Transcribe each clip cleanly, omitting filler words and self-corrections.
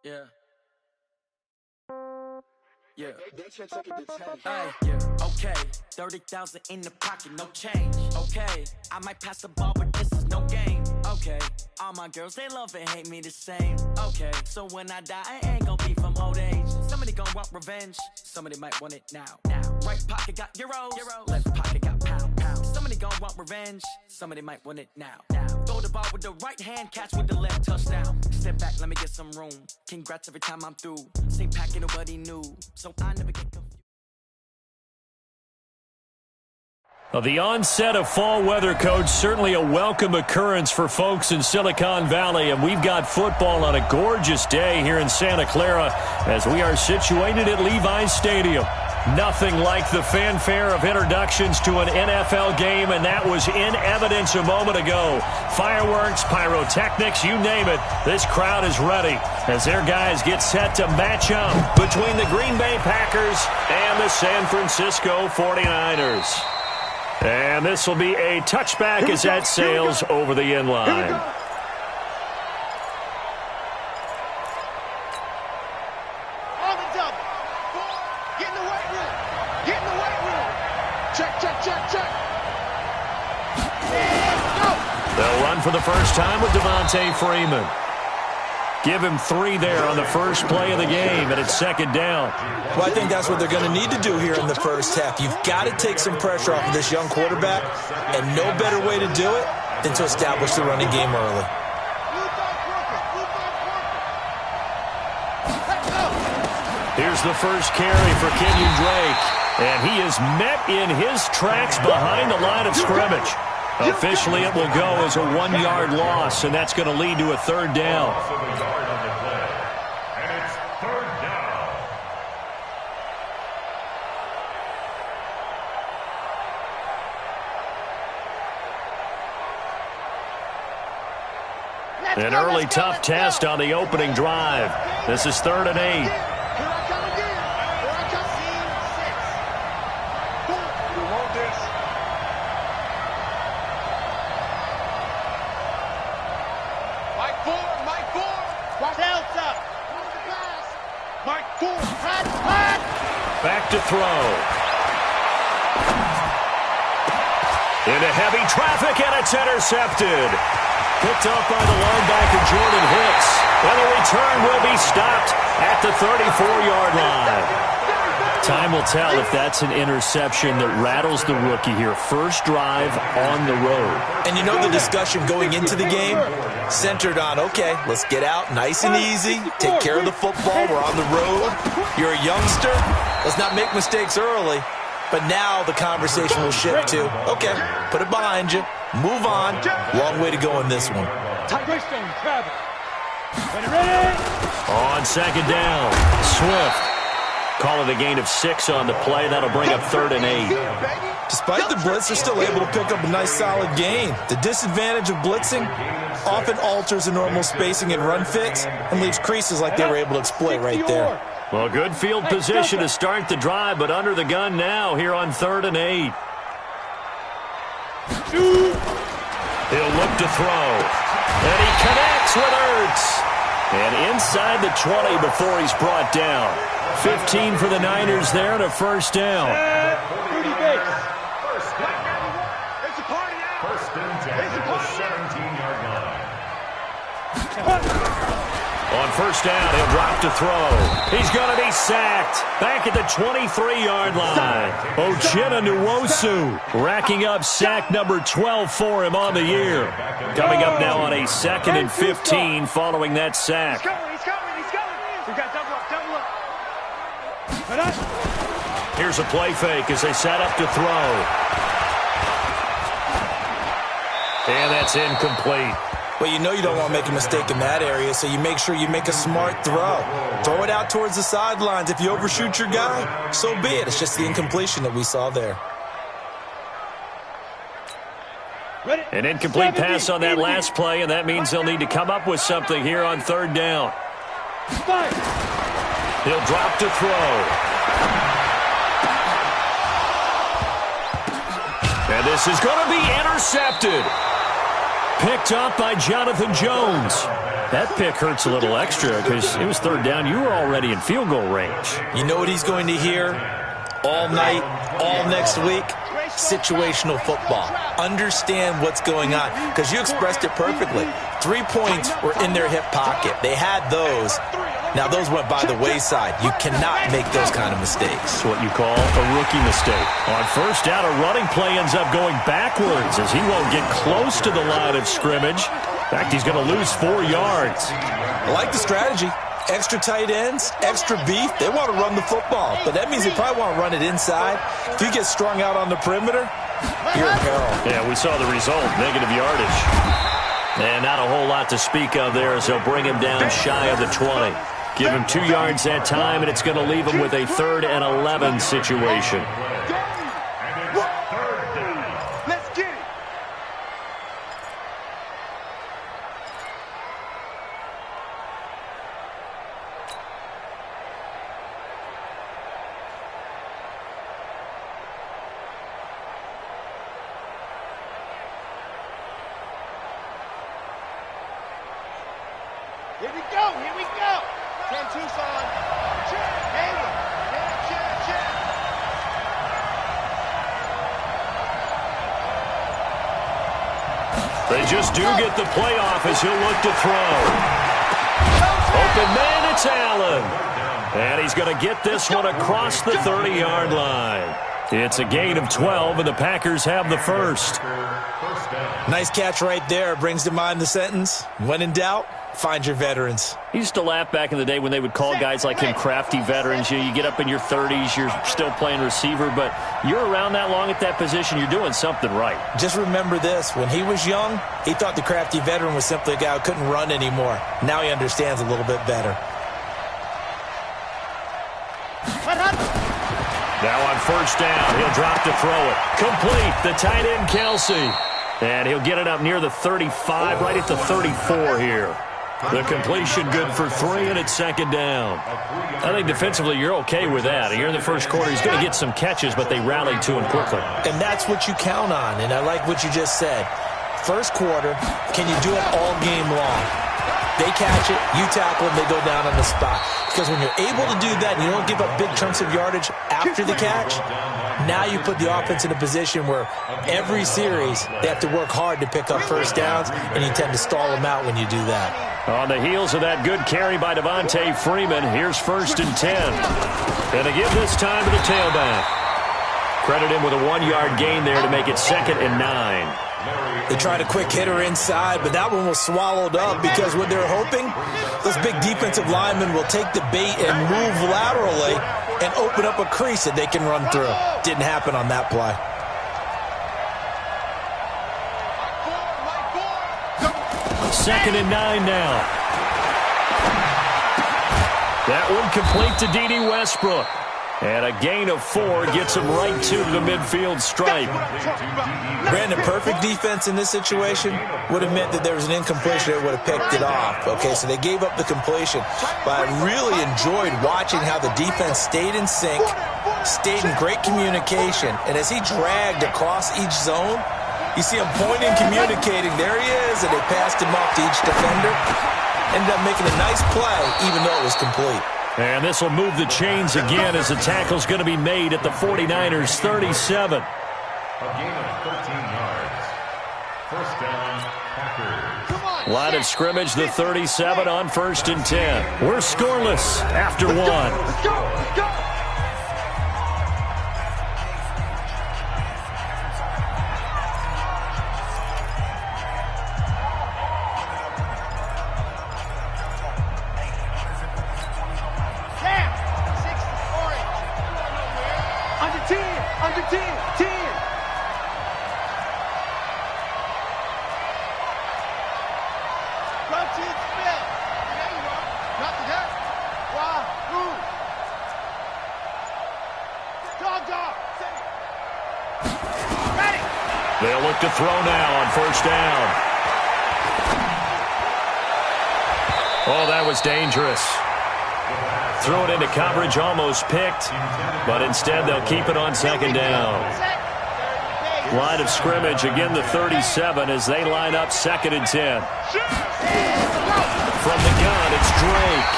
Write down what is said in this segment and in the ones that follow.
Yeah. Yeah. Hey, yeah. Okay. 30,000 in the pocket, no change. Okay. I might pass the ball, but this is no game. Okay. All my girls, they love and hate me the same. Okay. So when I die, I ain't gonna be from old age. Somebody gonna want revenge. Somebody might want it now. Right pocket got euros. Left pocket got pound. Somebody gonna want revenge. Somebody might want it now. Throw the ball with the right hand, catch with the left, touchdown. Step back, let me get some room. Congrats every time I'm through. Same packet, nobody knew. So I never get confused. Well, the onset of fall weather, Coach, certainly a welcome occurrence for folks in Silicon Valley, and we've got football on a gorgeous day here in Santa Clara as we are situated at Levi's Stadium. Nothing like the fanfare of introductions to an NFL game, and that was in evidence a moment ago. Fireworks, pyrotechnics, you name it. This crowd is ready as their guys get set to match up between the Green Bay Packers and the San Francisco 49ers. And this will be a touchback as that sails over the end line. On the double. Get in the weight room. Get in the weight room. Check. And go. They'll run for the first time with Devontae Freeman. Give him 3 there on the first play of the game, and it's second down. Well, I think that's what they're going to need to do here in the first half. You've got to take some pressure off of this young quarterback, and no better way to do it than to establish the running game early. Here's the first carry for Kenyon Drake, and he is met in his tracks behind the line of scrimmage. Officially, it will go as a 1-yard loss, and that's going to lead to a third down. An early tough test on the opening drive. This is 3rd and 8. Back to throw. Into heavy traffic, and it's intercepted. Picked up by the linebacker, Jordan Hicks. And the return will be stopped at the 34-yard line. Time will tell if that's an interception that rattles the rookie here. First drive on the road. And you know the discussion going into the game centered on, okay, let's get out nice and easy, take care of the football, we're on the road. You're a youngster, let's not make mistakes early. But now the conversation will shift to, okay, put it behind you, move on. Long way to go in this one. On second down, Swift. Call it a gain of 6 on the play. That'll bring up 3rd and 8. Despite the blitz, they're still able to pick up a nice solid gain. The disadvantage of blitzing often alters the normal spacing and run fits and leaves creases like they were able to exploit right there. Well, good field position to start the drive, but under the gun now here on 3rd and 8. He'll look to throw. And he connects with Ertz. And inside the 20 before he's brought down. 15 for the Niners there and a first down. On first down, he'll drop to throw. He's going to be sacked. Back at the 23-yard line. Uchenna Nwosu racking up sack number 12 for him on the year. Coming up now on a 2nd and 15 following that sack. Here's a play fake as they set up to throw. And that's incomplete. Well, you know you don't want to make a mistake in that area, so you make sure you make a smart throw. Throw it out towards the sidelines. If you overshoot your guy, so be it. It's just the incompletion that we saw there. An incomplete pass on that last play, and that means they'll need to come up with something here on 3rd down. He'll drop to throw. And this is going to be intercepted. Picked up by Jonathan Jones. That pick hurts a little extra because it was third down. You were already in field goal range. You know what he's going to hear all night, all next week? Situational football. Understand what's going on, because you expressed it perfectly. 3 points were in their hip pocket. They had those. Now, those went by the wayside. You cannot make those kind of mistakes. It's what you call a rookie mistake. On first down, a running play ends up going backwards as he won't get close to the line of scrimmage. In fact, he's going to lose 4 yards. I like the strategy. Extra tight ends, extra beef. They want to run the football, but that means they probably want to run it inside. If you get strung out on the perimeter, you're in peril. Yeah, we saw the result, negative yardage. And not a whole lot to speak of there as they'll bring him down shy of the 20. Give him 2 yards that time, and it's going to leave him with a 3rd and 11 situation. Let's get it. Here we go, here we go. 10 Tucson. Hayward. Check. They just do get the playoff as he'll look to throw. Open man, it's Allen. And he's going to get this one across the 30-yard line. It's a gain of 12, and the Packers have the first. Nice catch right there. Brings to mind the sentence, when in doubt, find your veterans. He used to laugh back in the day when they would call guys like him crafty veterans. You get up in your 30s, you're still playing receiver, but you're around that long at that position, you're doing something right. Just remember this. When he was young, he thought the crafty veteran was simply a guy who couldn't run anymore. Now he understands a little bit better. Now on first down, he'll drop to throw it. Complete, the tight end, Kelsey. And he'll get it up near the 35, right at the 34 here. The completion good for 3, and it's 2nd down. I think defensively you're okay with that. Here in the first quarter, he's going to get some catches, but they rallied to him quickly. And that's what you count on, and I like what you just said. First quarter, can you do it all game long? They catch it, you tackle them, they go down on the spot. Because when you're able to do that and you don't give up big chunks of yardage after the catch, now you put the offense in a position where every series they have to work hard to pick up first downs, and you tend to stall them out when you do that. On the heels of that good carry by Devontae Freeman, here's 1st and 10. And they give this time to the tailback. Credit him with a 1-yard gain there to make it 2nd and 9. They tried a quick hitter inside, but that one was swallowed up because what they're hoping, those big defensive linemen will take the bait and move laterally and open up a crease that they can run through. Didn't happen on that play. 2nd and 9 now. That one complete to D.D. Westbrook. And a gain of 4 gets him right to the midfield stripe. Brandon, perfect defense in this situation would have meant that there was an incompletion that would have picked it off. Okay, so they gave up the completion. But I really enjoyed watching how the defense stayed in sync, stayed in great communication. And as he dragged across each zone, you see him pointing, communicating. There he is, and they passed him off to each defender. Ended up making a nice play, even though it was complete. And this will move the chains again as the tackle's going to be made at the 49ers' 37. A gain of 13 yards. First down, Packers. Line of scrimmage, the 37 on 1st and 10. We're scoreless after 1. Let's go. Under 10. Run to the spell. There you are. Not to that. Why? Move. Dog. Ready. They'll look to throw now on first down. Oh, that was dangerous. Threw it into coverage, almost picked, but instead they'll keep it on 2nd down. Line of scrimmage, again the 37 as they line up 2nd and 10. Drake.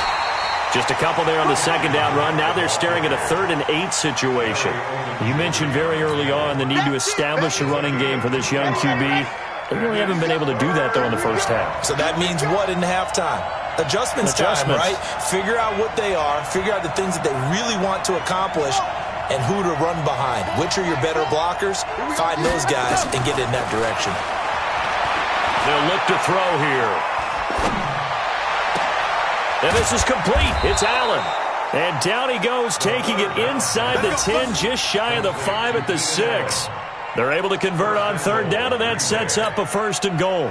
Just a couple there on the second down run. Now they're staring at a 3rd and 8 situation. You mentioned very early on the need to establish a running game for this young QB. They really haven't been able to do that, though, in the first half. So that means what in halftime? Adjustments time, right? Figure out what they are. Figure out the things that they really want to accomplish and who to run behind. Which are your better blockers? Find those guys and get in that direction. They'll look to throw here. And this is complete. It's Allen. And down he goes, taking it inside the 10, just shy of the 5 at the 6. They're able to convert on 3rd down, and that sets up a 1st and goal.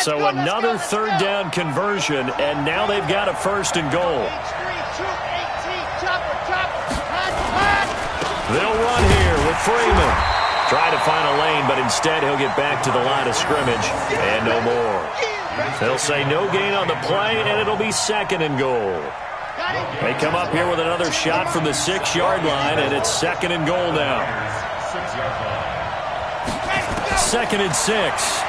So another 3rd down conversion, and now they've got a 1st and goal. They'll run here with Freeman. Try to find a lane, but instead he'll get back to the line of scrimmage, and no more. They'll say no gain on the play, and it'll be 2nd and goal. They come up here with another shot from the 6-yard line, and it's 2nd and goal now. 2nd and 6.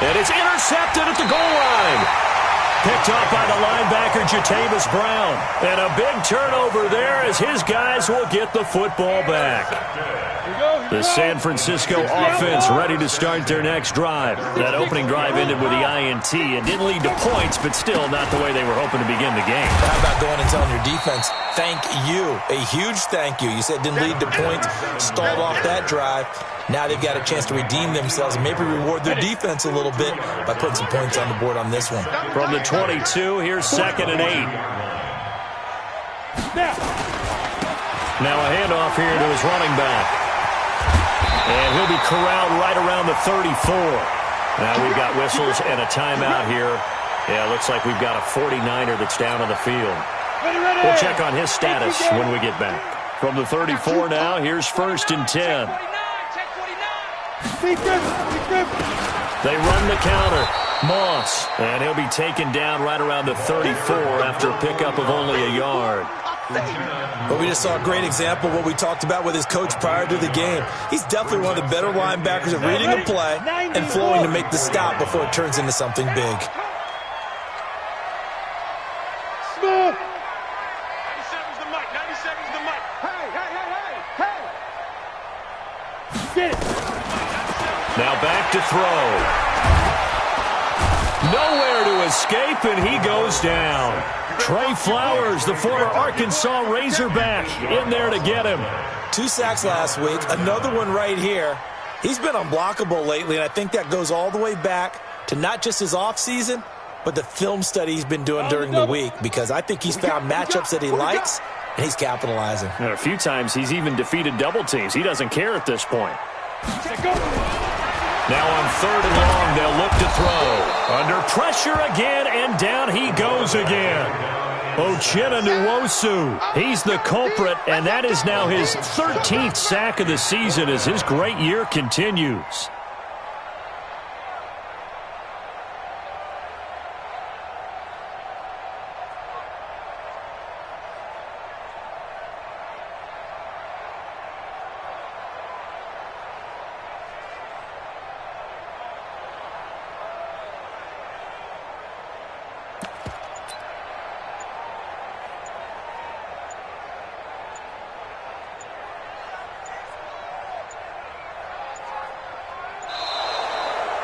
And it's intercepted at the goal line. Picked off by the linebacker, Jatavis Brown. And a big turnover there as his guys will get the football back. The San Francisco offense ready to start their next drive. That opening drive ended with the INT. It didn't lead to points, but still not the way they were hoping to begin the game. How about going and telling your defense, thank you, a huge thank you. You said it didn't lead to points, stalled off that drive. Now they've got a chance to redeem themselves and maybe reward their defense a little bit by putting some points on the board on this one. From the 22, here's 2nd and 8. Now a handoff here to his running back. And he'll be corralled right around the 34. Now we've got whistles and a timeout here. Yeah, it looks like we've got a 49er that's down on the field. We'll check on his status when we get back. From the 34 now, here's 1st and 10. They run the counter. Moss. And he'll be taken down right around the 34 after a pickup of only a yard. But we just saw a great example of what we talked about with his coach prior to the game. He's definitely one of the better linebackers at reading a play and flowing to make the stop before it turns into something big. 97's the mic. 97's the mic. Hey. Get it. Now back to throw. Nowhere to escape, and he goes down. Trey Flowers, the former Arkansas Razorback, in there to get him. 2 sacks last week, another one right here. He's been unblockable lately, and I think that goes all the way back to not just his offseason, but the film study he's been doing during the week, because I think he's found matchups that he likes, and he's capitalizing. And a few times he's even defeated double teams. He doesn't care at this point. Now on 3rd and long, they'll look to throw. Under pressure again, and down he goes again. Uchenna Nwosu, he's the culprit, and that is now his 13th sack of the season as his great year continues.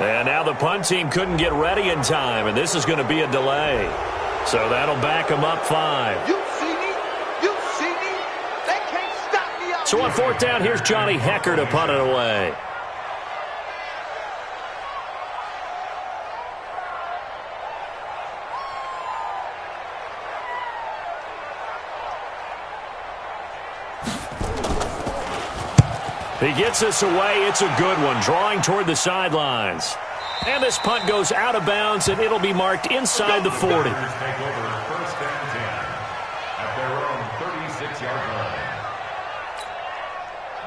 And now the punt team couldn't get ready in time, and this is going to be a delay. So that'll back them up 5. You see me? They can't stop me out. So on 4th down, here's Johnny Hecker to punt it away. He gets us away. It's a good one, drawing toward the sidelines. And this punt goes out of bounds, and it'll be marked inside the 40. Take over 1st and 10 at their own 36-yard line.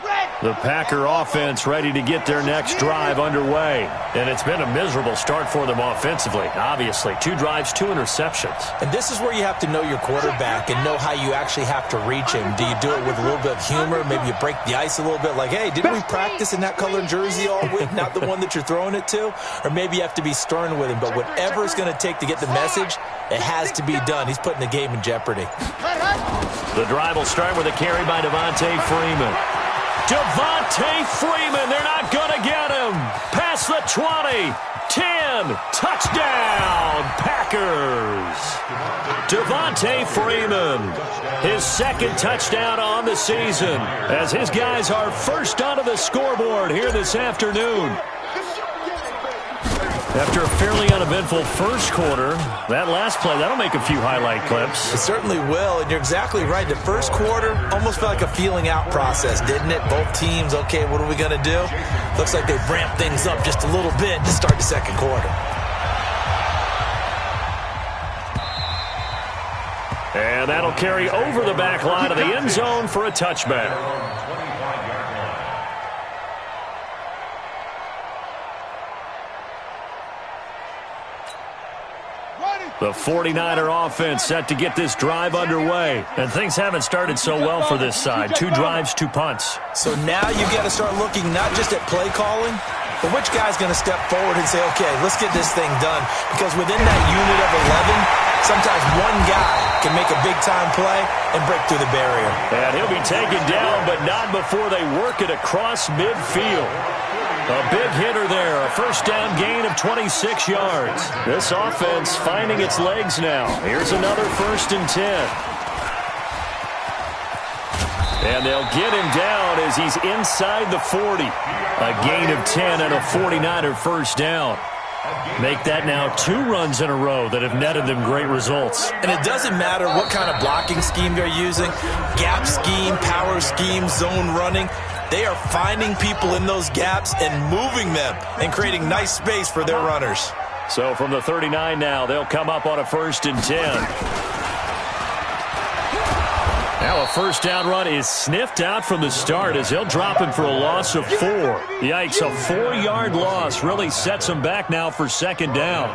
Red The Packer offense ready to get their next drive underway. And it's been a miserable start for them offensively, obviously. 2 drives, 2 interceptions. And this is where you have to know your quarterback and know how you actually have to reach him. Do you do it with a little bit of humor? Maybe you break the ice a little bit like, hey, didn't we practice in that colored jersey all week? Not the one that you're throwing it to? Or maybe you have to be stern with him. But whatever it's going to take to get the message, it has to be done. He's putting the game in jeopardy. The drive will start with a carry by Devontae Freeman. Devontae Freeman, they're not going to get him. Past the 20, 10, touchdown, Packers. Devontae Freeman, his 2nd touchdown on the season, as his guys are first onto the scoreboard here this afternoon. After a fairly uneventful first quarter, that last play, that'll make a few highlight clips. It certainly will, and you're exactly right. The first quarter almost felt like a feeling out process, didn't it? Both teams, okay, what are we going to do? Looks like they've ramped things up just a little bit to start the second quarter. And that'll carry over the back line of the end zone for a touchback. The 49er offense set to get this drive underway. And things haven't started so well for this side. 2 drives, 2 punts. So now you've got to start looking not just at play calling, but which guy's going to step forward and say, okay, let's get this thing done. Because within that unit of 11, sometimes one guy can make a big-time play and break through the barrier. And he'll be taken down, but not before they work it across midfield. A big hitter there, a first down gain of 26 yards. This offense finding its legs now. Here's another 1st and 10. And they'll get him down as he's inside the 40. A gain of 10 and a 49er first down. Make that now 2 runs in a row that have netted them great results. And it doesn't matter what kind of blocking scheme they're using, gap scheme, power scheme, zone running. They are finding people in those gaps and moving them and creating nice space for their runners. So from the 39 now, they'll come up on a 1st and 10. Now a first down run is sniffed out from the start as he'll drop him for a loss of 4. Yikes, a 4-yard loss really sets him back now for 2nd down.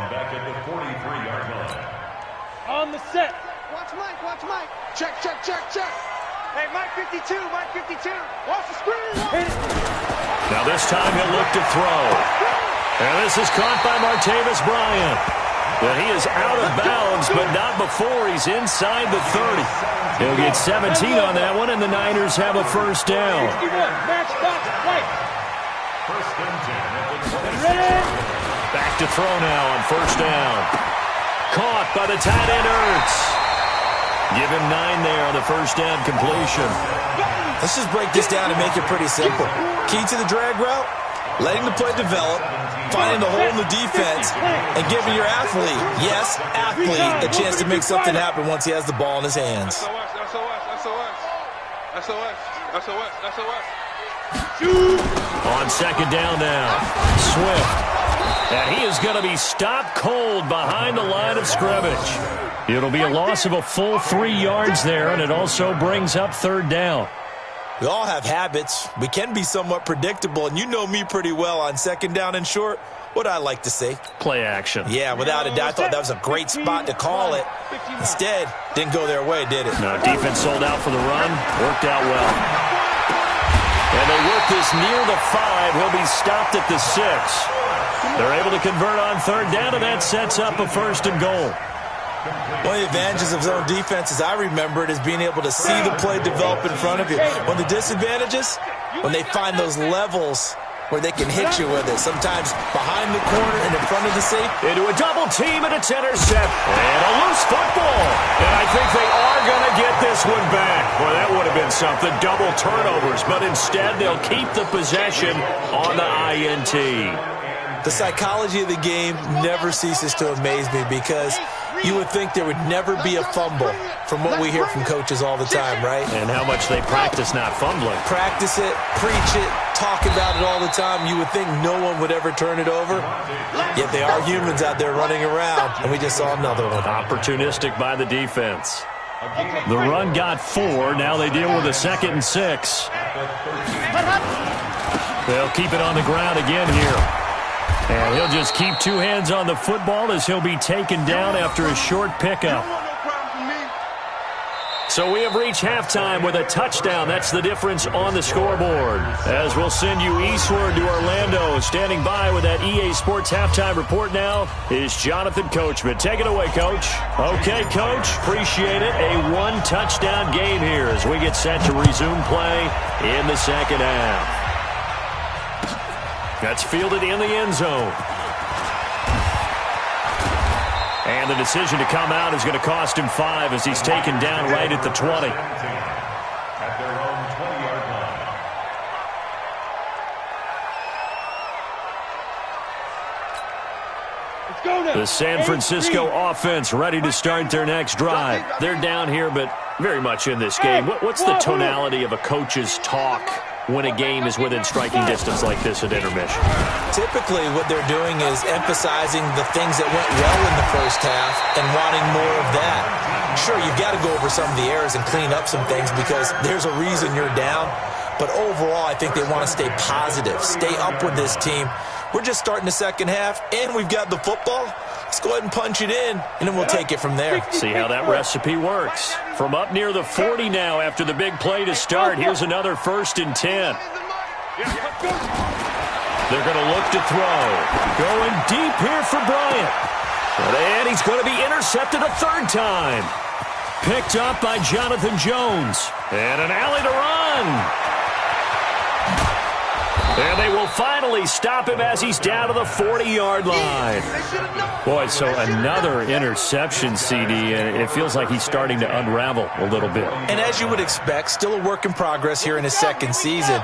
On the set. Watch Mike, watch Mike. Check, check, check, check. Hey, Mike 52, Mike 52. Watch the screen. Now this time he'll look to throw. And this is caught by Martavis Bryant. Well, he is out of bounds, but not before he's inside the 30. He'll get 17 on that one, and the Niners have a first down. Back to throw now on first down. Caught by the tight end Ertz. Give him 9 there on the first down completion. Let's just break this down and make it pretty simple. Key to the drag route, letting the play develop, finding the hole in the defense, and giving your athlete, yes, athlete, a chance to make something happen once he has the ball in his hands. On 2nd down now, Swift. And he is going to be stopped cold behind the line of scrimmage. It'll be a loss of a full 3 yards there, and it also brings up 3rd down. We all have habits. We can be somewhat predictable, and you know me pretty well on 2nd down and short. What I like to say? Play action. Yeah, without a doubt. I thought that was a great spot to call it. Instead, didn't go their way, did it? No, defense sold out for the run. Worked out well. And they work this near the 5. He'll be stopped at the 6. They're able to convert on 3rd down, and that sets up a 1st and goal. One of the advantages of zone defense, as I remember it, is being able to see the play develop in front of you. One of the disadvantages, when they find those levels where they can hit you with it, sometimes behind the corner and in front of the safety. Into a double team, and it's intercept. And a loose football. And I think they are going to get this one back. Well, that would have been something. Double turnovers. But instead, they'll keep the possession on the INT. The psychology of the game never ceases to amaze me because you would think there would never be a fumble from what we hear from coaches all the time, right? And how much they practice not fumbling. Practice it, preach it, talk about it all the time. You would think no one would ever turn it over. Yet they are humans out there running around, and we just saw another one. Opportunistic by the defense. The run got 4. Now they deal with a 2nd and 6. They'll keep it on the ground again here. And he'll just keep 2 hands on the football as he'll be taken down after a short pickup. So we have reached halftime with a touchdown. That's the difference on the scoreboard. As we'll send you eastward to Orlando. Standing by with that EA Sports halftime report now is Jonathan Coachman. Take it away, Coach. Okay, Coach. Appreciate it. A 1-touchdown game here as we get set to resume play in the second half. That's fielded in the end zone. And the decision to come out is going to cost him 5 as he's taken down right at the 20. At their own 20-yard line. The San Francisco offense ready to start their next drive. They're down here, but very much in this game. What's the tonality of a coach's talk when a game is within striking distance like this at intermission? Typically, what they're doing is emphasizing the things that went well in the first half and wanting more of that. Sure, you've got to go over some of the errors and clean up some things because there's a reason you're down. But overall, I think they want to stay positive, stay up with this team. We're just starting the second half, and we've got the football. Let's go ahead and punch it in, and then we'll take it from there. See how that recipe works. From up near the 40 now after the big play to start. Here's another 1st and 10. They're going to look to throw. Going deep here for Bryant. And he's going to be intercepted a 3rd time. Picked up by Jonathan Jones. And an alley to run. And they will finally stop him as he's down to the 40-yard line. Boy, so another interception, CD, and it feels like he's starting to unravel a little bit. And as you would expect, still a work in progress here in his 2nd season.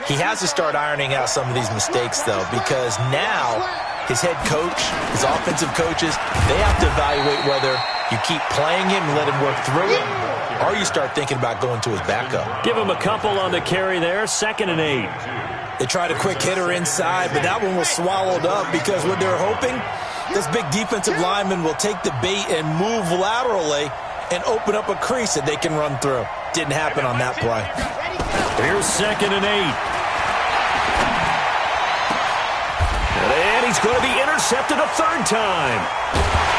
He has to start ironing out some of these mistakes, though, because now his head coach, his offensive coaches, they have to evaluate whether you keep playing him and let him work through it, or you start thinking about going to his backup. Give him a couple on the carry there, 2nd and 8. They tried a quick hitter inside, but that one was swallowed up because what they're hoping, this big defensive lineman will take the bait and move laterally and open up a crease that they can run through. Didn't happen on that play. Here's 2nd and 8. And he's going to be intercepted a 3rd time.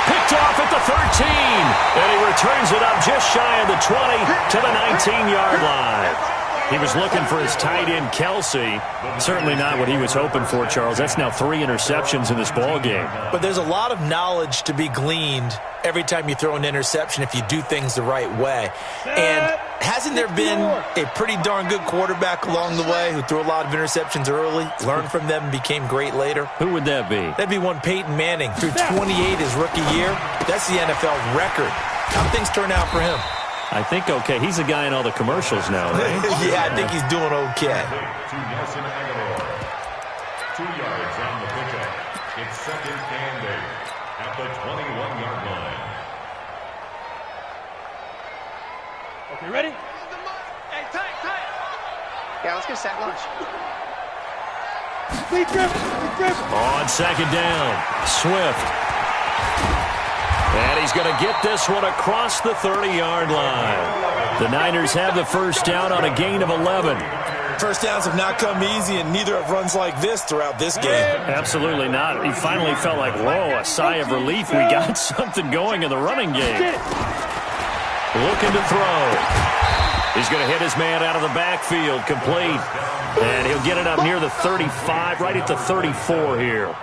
Picked off at the 13. And he returns it up just shy of the 20 to the 19-yard line. He was looking for his tight end, Kelsey. Certainly not what he was hoping for, Charles. That's now 3 interceptions in this ball game. But there's a lot of knowledge to be gleaned every time you throw an interception if you do things the right way. And hasn't there been a pretty darn good quarterback along the way who threw a lot of interceptions early, learned from them, and became great later? Who would that be? That'd be one Peyton Manning. Threw 28 his rookie year. That's the NFL record. How things turn out for him? I think okay. He's a guy in all the commercials now, right? Yeah, I think he's doing okay. To Nelson Aguilar. 2 yards on the pickup. It's 2nd and 8 at the 21-yard line. Okay, ready? Hey, tight. Yeah, let's go sack lunch. Speed dribble. On 2nd down, Swift. And he's going to get this one across the 30-yard line. The Niners have the 1st down on a gain of 11. First downs have not come easy, and neither have runs like this throughout this game. Absolutely not. He finally felt like, whoa, a sigh of relief. We got something going in the running game. Looking to throw. He's going to hit his man out of the backfield, complete. And he'll get it up near the 35, right at the 34 here.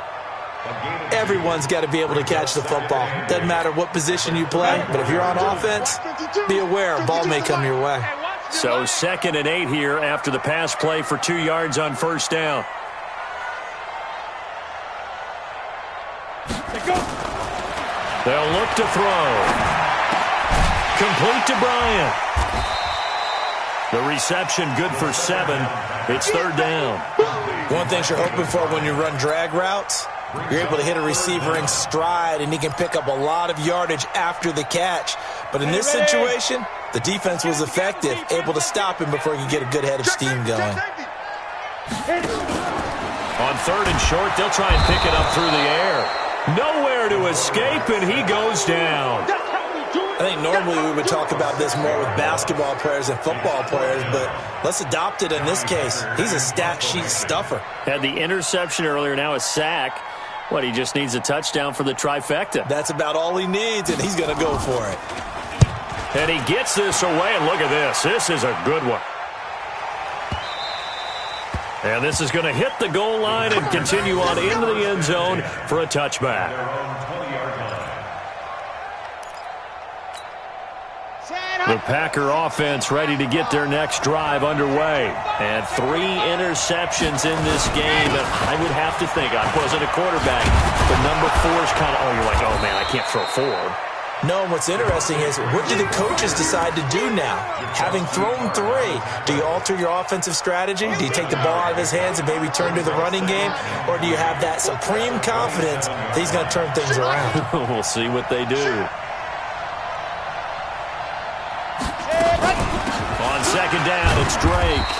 Everyone's got to be able to catch the football. Doesn't matter what position you play, but if you're on offense, be aware a ball may come your way. So 2nd and 8 here after the pass play for 2 yards on 1st down. They'll look to throw. Complete to Bryant. The reception good for 7. It's 3rd down. One thing you're hoping for when you run drag routes, you're able to hit a receiver in stride, and he can pick up a lot of yardage after the catch. But in this situation, the defense was effective, able to stop him before he could get a good head of steam going. On 3rd and short, they'll try and pick it up through the air. Nowhere to escape, and he goes down. I think normally we would talk about this more with basketball players and football players, but let's adopt it in this case. He's a stat sheet stuffer. Had the interception earlier, now a sack. What, he just needs a touchdown for the trifecta. That's about all he needs, and he's going to go for it. And he gets this away, and look at this. This is a good one. And this is going to hit the goal line and continue on into the end zone for a touchback. The Packer offense ready to get their next drive underway. And 3 interceptions in this game. And I would have to think, I wasn't a quarterback, but number 4 is kind of, you're like, oh, man, I can't throw 4. No, what's interesting is, what do the coaches decide to do now? Having thrown 3, do you alter your offensive strategy? Do you take the ball out of his hands and maybe turn to the running game? Or do you have that supreme confidence that he's going to turn things around? We'll see what they do. On second down, it's Drake.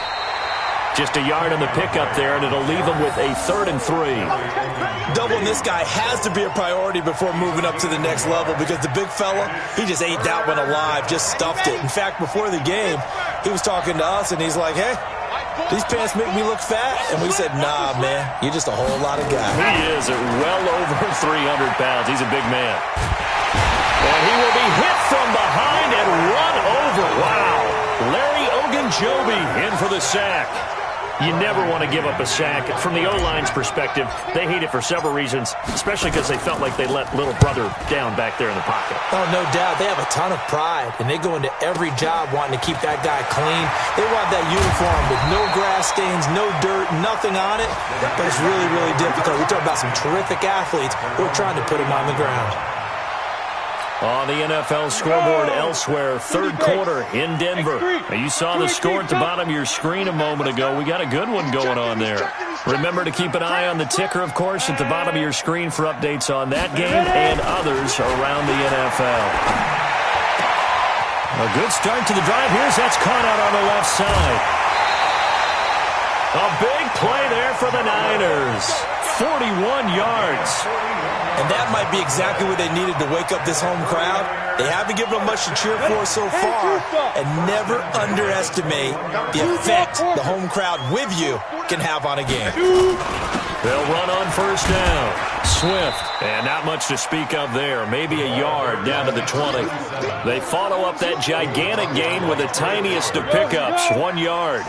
Just a yard on the pickup there, and it'll leave him with a 3rd and 3. Doubling this guy has to be a priority before moving up to the next level, because the big fella, he just ate that one alive, just stuffed it. In fact, before the game, he was talking to us, and he's like, hey, these pants make me look fat. And we said, nah, man, you're just a whole lot of guy. He is at well over 300 pounds. He's a big man. And he will be hit from behind and run over. Wow. Larry Ogunjobi in for the sack. You never want to give up a sack. From the O-line's perspective, they hate it for several reasons, especially because they felt like they let little brother down back there in the pocket. Oh, no doubt. They have a ton of pride, and they go into every job wanting to keep that guy clean. They want that uniform with no grass stains, no dirt, nothing on it. But it's really, really difficult. We're talking about some terrific athletes who are trying to put him on the ground. On the NFL scoreboard elsewhere, 3rd quarter in Denver. Now, you saw the score at the bottom of your screen a moment ago. We got a good one going on there. Remember to keep an eye on the ticker, of course, at the bottom of your screen for updates on that game and others around the NFL. A good start to the drive. Here's that's caught out on the left side. A big play there for the Niners. 41 yards. And that might be exactly what they needed to wake up this home crowd. They haven't given them much to cheer for so far. And never underestimate the effect the home crowd with you can have on a game. They'll run on 1st down. Swift. And not much to speak of there. Maybe a yard down to the 20. They follow up that gigantic gain with the tiniest of pickups. 1 yard.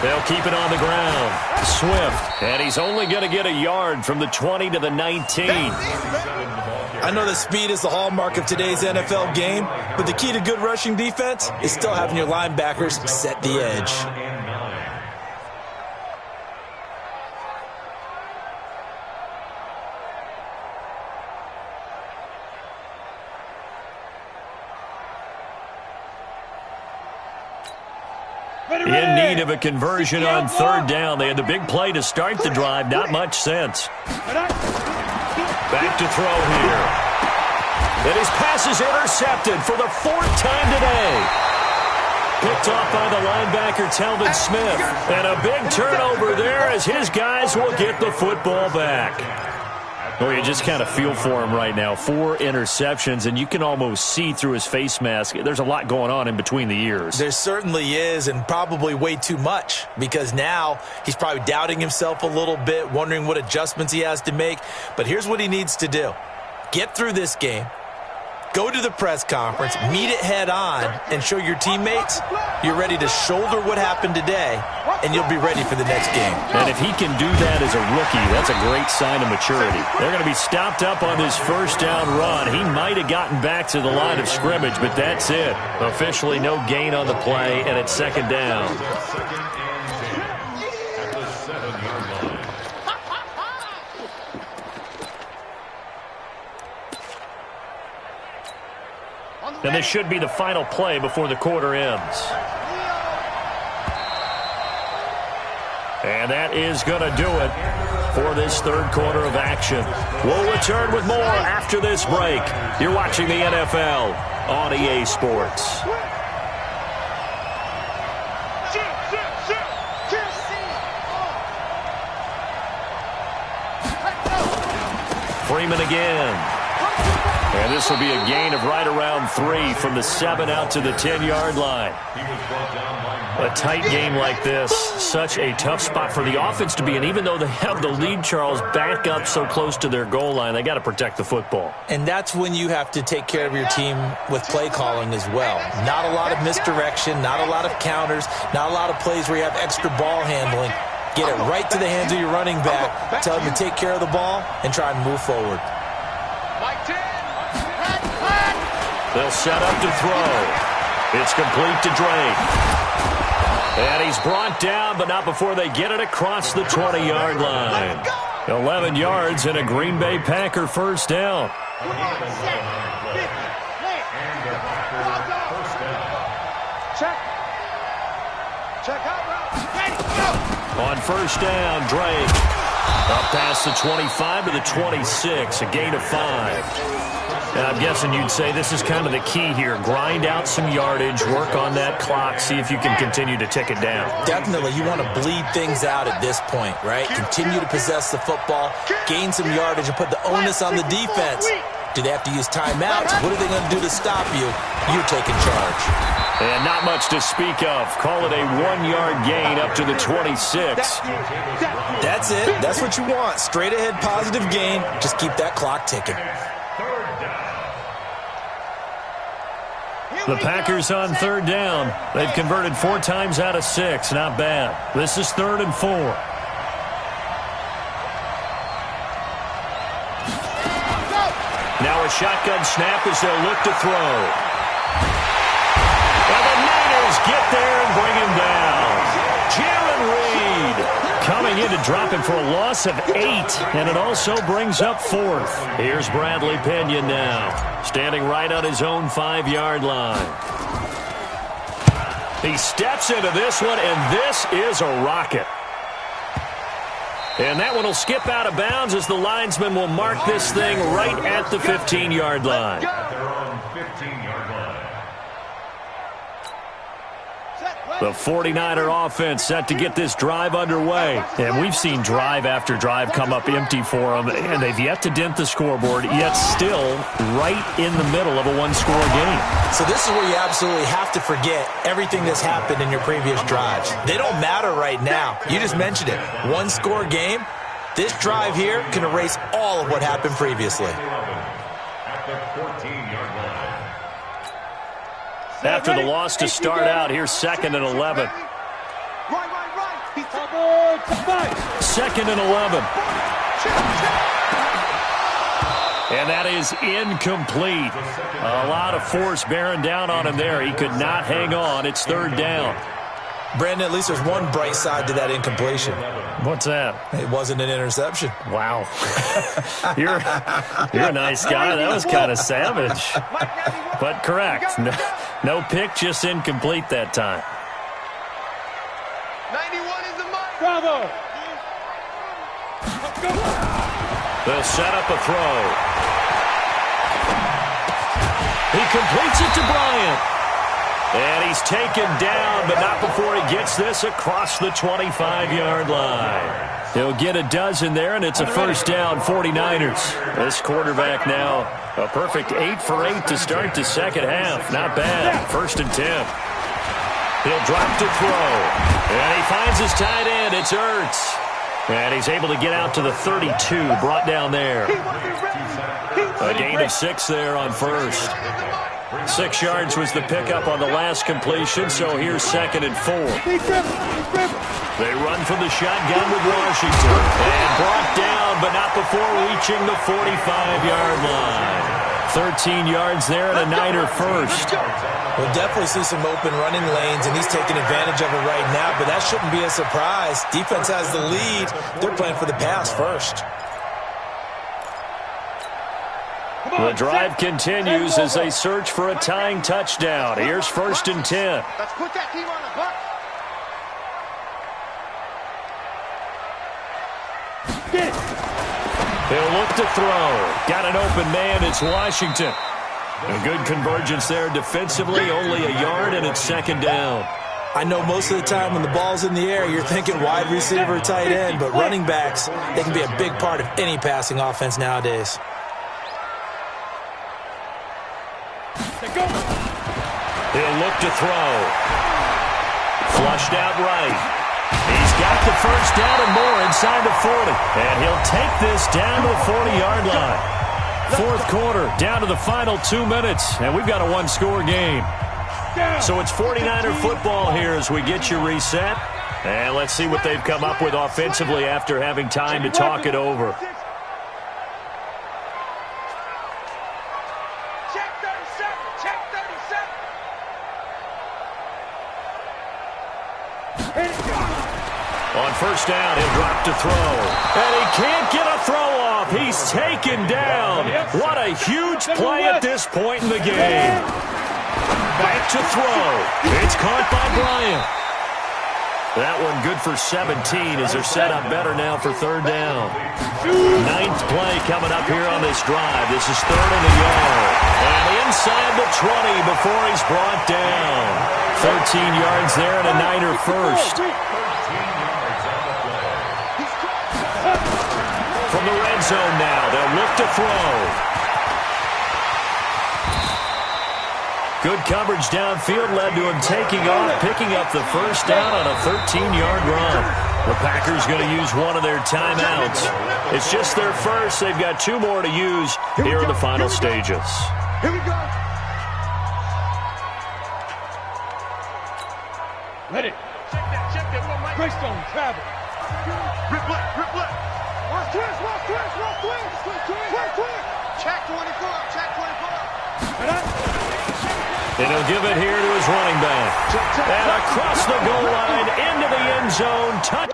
They'll keep it on the ground. Swift. And he's only going to get a yard from the 20 to the 19. I know that speed is the hallmark of today's NFL game, but the key to good rushing defense is still having your linebackers set the edge. In need of a conversion on 3rd down. They had the big play to start the drive. Not much sense. Back to throw here. And his pass is intercepted for the 4th time today. Picked off by the linebacker, Talvin Smith. And a big turnover there as his guys will get the football back. Oh, you just kind of feel for him right now. 4 interceptions, and you can almost see through his face mask. There's a lot going on in between the ears. There certainly is, and probably way too much, because now he's probably doubting himself a little bit, wondering what adjustments he has to make. But here's what he needs to do. Get through this game. Go to the press conference, meet it head on, and show your teammates you're ready to shoulder what happened today, and you'll be ready for the next game. And if he can do that as a rookie, that's a great sign of maturity. They're going to be stopped up on this 1st down run. He might have gotten back to the line of scrimmage, but that's it. Officially no gain on the play, and it's 2nd down. And this should be the final play before the quarter ends. And that is going to do it for this 3rd quarter of action. We'll return with more after this break. You're watching the NFL on EA Sports. Freeman again. And this will be a gain of right around 3 from the 7 out to the 10-yard line. A tight game like this, such a tough spot for the offense to be in. Even though they have the lead, Charles, back up so close to their goal line, they got to protect the football. And that's when you have to take care of your team with play calling as well. Not a lot of misdirection, not a lot of counters, not a lot of plays where you have extra ball handling. Get it right to the hands of your running back, tell him to take care of the ball, and try and move forward. They'll set up to throw. It's complete to Drake. And he's brought down, but not before they get it across the 20-yard line. 11 yards and a Green Bay Packer first down. On first down, Drake. Up past the 25 to the 26, a gain of 5. And I'm guessing you'd say this is kind of the key here. Grind out some yardage, work on that clock, see if you can continue to tick it down. Definitely. You want to bleed things out at this point, right? Continue to possess the football, gain some yardage, and put the onus on the defense. Do they have to use timeouts? What are they going to do to stop you? You're taking charge. And not much to speak of. Call it a 1-yard gain up to the 26. That's it. That's what you want. Straight ahead positive gain. Just keep that clock ticking. The Packers on third down. They've converted 4 times out of 6. Not bad. This is 3rd and 4. Now a shotgun snap as they'll look to throw. And the Niners get there and bring him down. Jaron Reed coming in to drop him for a loss of 8, and it also brings up 4th. Here's Bradley Pinion now, standing right on his own 5-yard line. He steps into this one, and this is a rocket. And that one will skip out of bounds as the linesman will mark this thing right at the 15-yard line. They're on 15-yard line. The 49er offense set to get this drive underway. And we've seen drive after drive come up empty for them, and they've yet to dent the scoreboard, yet still right in the middle of a one-score game. So this is where you absolutely have to forget everything that's happened in your previous drives. They don't matter right now. You just mentioned it. One-score game. This drive here can erase all of what happened previously. At the 14-yard line. After the loss to start out, here's 2nd and 11. 2nd and 11. And that is incomplete. A lot of force bearing down on him there. He could not hang on. It's 3rd down. Brandon, at least there's one bright side to that incompletion. What's that? It wasn't an interception. Wow. You're a nice guy. That was kind of savage. But correct. No pick, just incomplete that time. 91 is the mic. Bravo. They'll set up a throw. He completes it to Bryant. And he's taken down, but not before he gets this across the 25-yard line. He'll get a dozen there, and it's a first down, 49ers. This quarterback now, a perfect 8 for 8 to start the second half. Not bad. 1st and 10. He'll drop to throw. And he finds his tight end. It's Ertz. And he's able to get out to the 32, brought down there. A gain of 6 there on first. 6 yards was the pickup on the last completion, so here's 2nd and 4. They run from the shotgun with Washington. And brought down, but not before reaching the 45-yard line. 13 yards there and a Niner first. We'll definitely see some open running lanes, and he's taking advantage of it right now, but that shouldn't be a surprise. Defense has the lead. They're playing for the pass first. The drive continues as they search for a tying touchdown. Here's 1st and 10. Let's put that team on the buck. He'll look to throw. Got an open man. It's Washington. A good convergence there defensively. Only a yard, and it's 2nd down. I know most of the time when the ball's in the air, you're thinking wide receiver, tight end, but running backs, they can be a big part of any passing offense nowadays. He'll look to throw. Flushed out right. He's got the first down and more inside the 40. And he'll take this down to the 40-yard line. Fourth quarter, down to the final 2 minutes, and we've got a one-score game. So it's 49er football here as we get you reset. And let's see what they've come up with offensively after having time to talk it over. Check 37, check 37. On first down, he'll drop to throw. And he can't get a throw off. He's taken down. What a huge play at this point in the game. Back to throw. It's caught by Bryant. That one good for 17 as they're set up better now for third down. Ninth play coming up here on this drive. This is third and a yard. And inside the 20 before he's brought down. 13 yards there and a Niner first. From the red zone now, they'll look to throw. Good coverage downfield led to him taking off, picking up the first down on a 13-yard run. The Packers going to use one of their timeouts. It's just their first. They've got two more to use here in the final stages. Here we go. Ready. Check that. Greystone, travel. Rip left. Watch twist. Check 24. And he'll give it here to his running back. And across the goal line, into the end zone. Touch.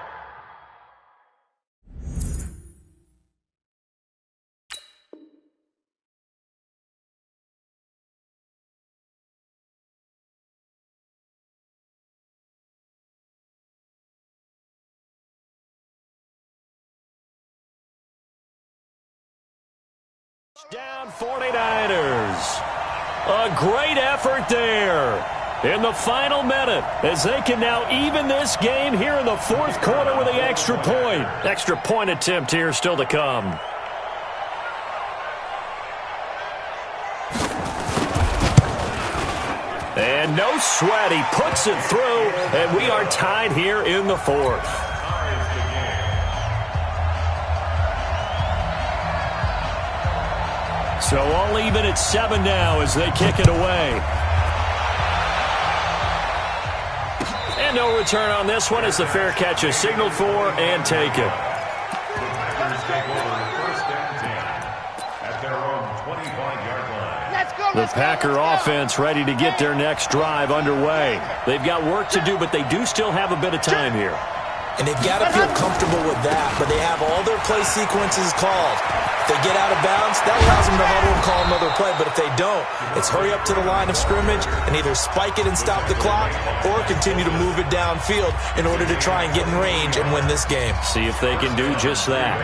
Down 49ers. A great effort there in the final minute as they can now even this game here in the fourth quarter with the extra point. Extra point attempt here still to come. And no sweat. He puts it through, and we are tied here in the fourth. So all even at 7 now as they kick it away. And no return on this one as the fair catch is signaled for and taken. The Packer offense ready to get their next drive underway. They've got work to do, but they do still have a bit of time here. And they've got to feel comfortable with that, but they have all their play sequences called. If they get out of bounds, that allows them to huddle and call another play, but if they don't, it's hurry up to the line of scrimmage and either spike it and stop the clock or continue to move it downfield in order to try and get in range and win this game. See if they can do just that.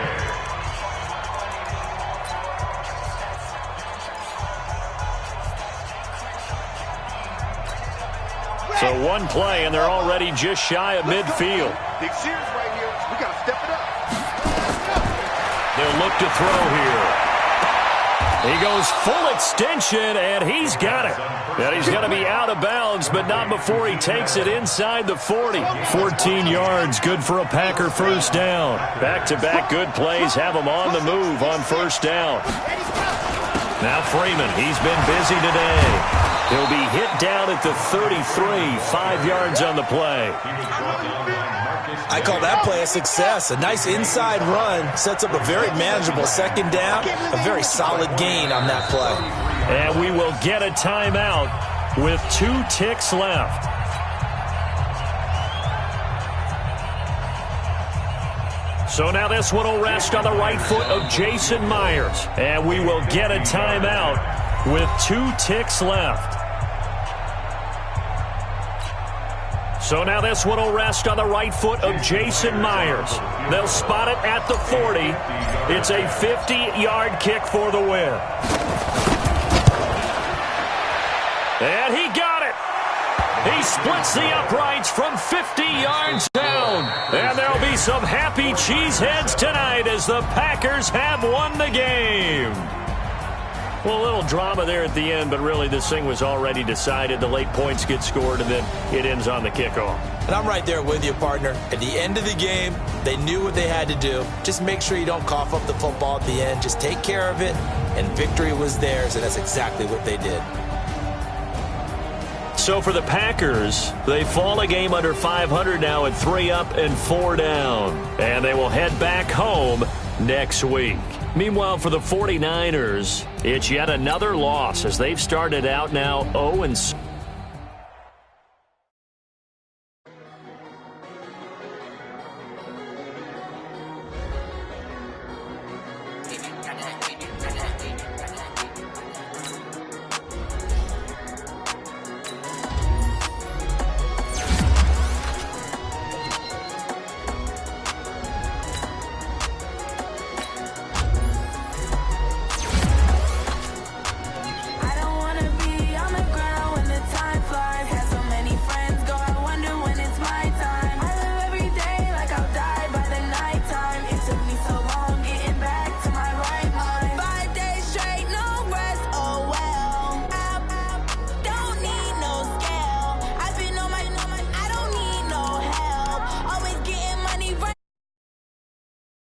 So one play, and they're already just shy of midfield. Big series right here. We got to step it up. They'll look to throw here. He goes full extension, and he's got it. And he's going to be out of bounds, but not before he takes it inside the 40. 14 yards, good for a Packer first down. Back-to-back good plays have him on the move on first down. Now Freeman, he's been busy today. He'll be hit down at the 33, 5 yards on the play. I call that play a success. A nice inside run sets up a very manageable second down, a very solid gain on that play. And we will get a timeout with 2 ticks left. So now this one will rest on the right foot of Jason Myers. And we will get a timeout with 2 ticks left. So now this one will rest on the right foot of Jason Myers. They'll spot it at the 40. It's a 50-yard kick for the win. And he got it. He splits the uprights from 50 yards down. And there'll be some happy cheeseheads tonight as the Packers have won the game. Well, a little drama there at the end, but really this thing was already decided. The late points get scored, and then it ends on the kickoff. And I'm right there with you, partner. At the end of the game, they knew what they had to do. Just make sure you don't cough up the football at the end. Just take care of it, and victory was theirs, and that's exactly what they did. So for the Packers, they fall a game under 500 now at 3 up and 4 down. And they will head back home next week. Meanwhile, for the 49ers, it's yet another loss as they've started out now 0-6.